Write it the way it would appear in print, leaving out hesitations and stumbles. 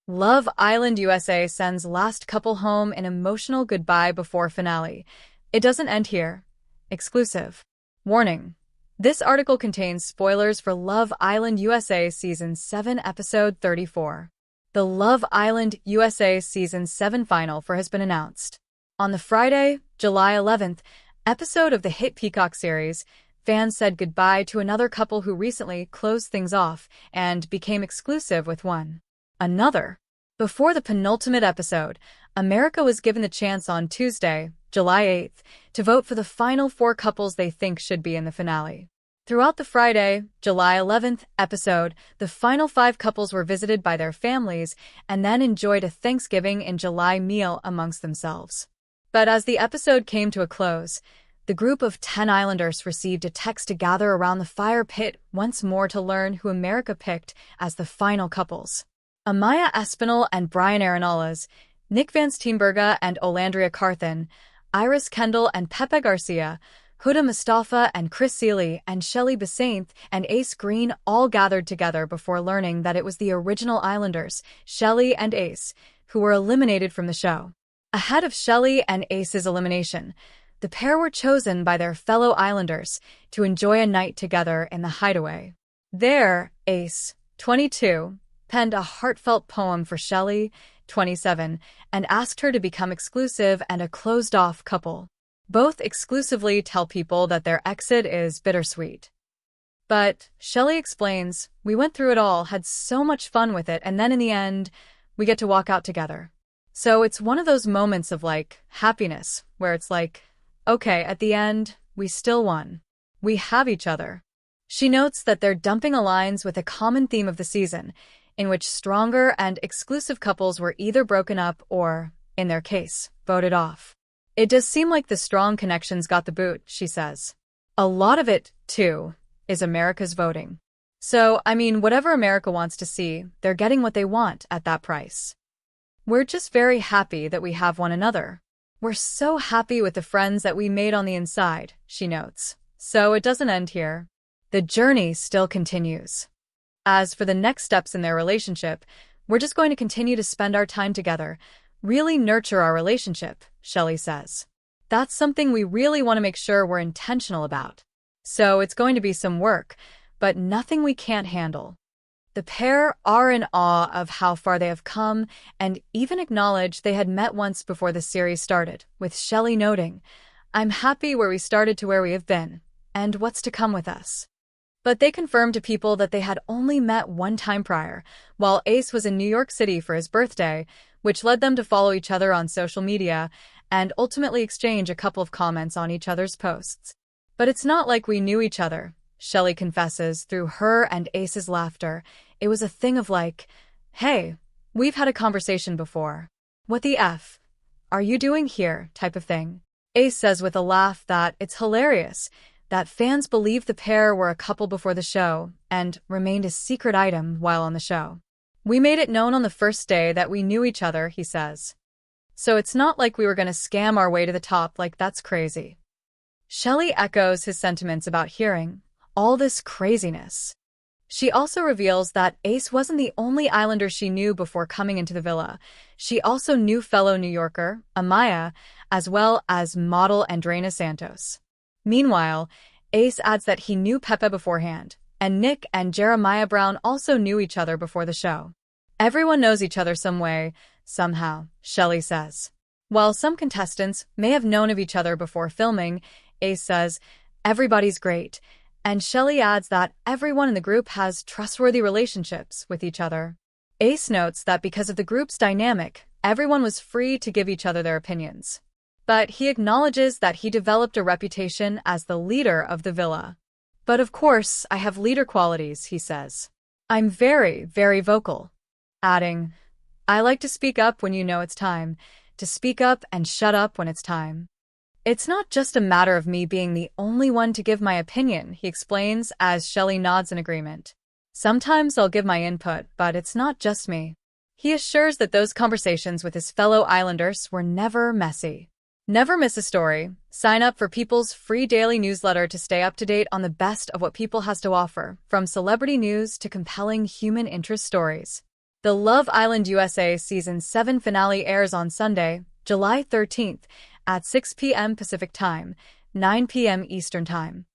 Love Island USA sends last couple home an emotional goodbye before finale. It doesn't end here. Exclusive. Warning. This article contains spoilers for Love Island USA Season 7 Episode 34. The Love Island USA Season 7 final has been announced. On the Friday, July 11th, episode of the hit Peacock series, fans said goodbye to another couple who recently closed things off and became exclusive with one another. Before the penultimate episode, America was given the chance on Tuesday, July 8th, to vote for the final 4 couples they think should be in the finale. Throughout the Friday, July 11th episode, the final 5 couples were visited by their families and then enjoyed a Thanksgiving in July meal amongst themselves. But as the episode came to a close, the group of 10 Islanders received a text to gather around the fire pit once more to learn who America picked as the final couples. Amaya Espinal and Brian Arenalas, Nick Van Steenberga and Olandria Carthen, Iris Kendall and Pepe Garcia, Huda Mustafa and Chris Seeley and Shelley Besainth and Ace Green all gathered together before learning that it was the original Islanders, Shelley and Ace, who were eliminated from the show. Ahead of Shelley and Ace's elimination, the pair were chosen by their fellow Islanders to enjoy a night together in the hideaway. There, Ace, 22, penned a heartfelt poem for Shelley, 27, and asked her to become exclusive and a closed-off couple. Both exclusively tell people that their exit is bittersweet. But, Shelley explains, we went through it all, had so much fun with it, and then in the end, we get to walk out together. So it's one of those moments of, happiness, where it's okay, at the end, we still won. We have each other. She notes that their dumping aligns with a common theme of the season, in which stronger and exclusive couples were either broken up or, in their case, voted off. It does seem like the strong connections got the boot, she says. A lot of it, too, is America's voting. So, whatever America wants to see, they're getting what they want at that price. We're just very happy that we have one another. We're so happy with the friends that we made on the inside, she notes. So it doesn't end here. The journey still continues. As for the next steps in their relationship, we're just going to continue to spend our time together, really nurture our relationship, Shelley says. That's something we really want to make sure we're intentional about. So it's going to be some work, but nothing we can't handle. The pair are in awe of how far they have come and even acknowledge they had met once before the series started, with Shelley noting, "I'm happy where we started to where we have been, and what's to come with us." But they confirmed to people that they had only met one time prior, while Ace was in New York City for his birthday, which led them to follow each other on social media and ultimately exchange a couple of comments on each other's posts. But it's not like we knew each other, Shelley confesses through her and Ace's laughter. It was a thing of hey, we've had a conversation before. What the F are you doing here type of thing. Ace says with a laugh that it's hilarious that fans believed the pair were a couple before the show and remained a secret item while on the show. We made it known on the first day that we knew each other, he says. So it's not like we were going to scam our way to the top, that's crazy. Shelley echoes his sentiments about hearing all this craziness. She also reveals that Ace wasn't the only Islander she knew before coming into the villa. She also knew fellow New Yorker, Amaya, as well as model Andreina Santos. Meanwhile, Ace adds that he knew Pepe beforehand, and Nick and Jeremiah Brown also knew each other before the show. Everyone knows each other some way, somehow, Shelley says. While some contestants may have known of each other before filming, Ace says, everybody's great, and Shelley adds that everyone in the group has trustworthy relationships with each other. Ace notes that because of the group's dynamic, everyone was free to give each other their opinions. But he acknowledges that he developed a reputation as the leader of the villa. But of course, I have leader qualities, he says. I'm very, very vocal. Adding, I like to speak up when you know it's time, to speak up and shut up when it's time. It's not just a matter of me being the only one to give my opinion, he explains as Shelley nods in agreement. Sometimes I'll give my input, but it's not just me. He assures that those conversations with his fellow Islanders were never messy. Never miss a story. Sign up for People's free daily newsletter to stay up to date on the best of what People has to offer, from celebrity news to compelling human interest stories. The Love Island USA Season 7 finale airs on Sunday, July 13th at 6 p.m. Pacific Time, 9 p.m. Eastern Time.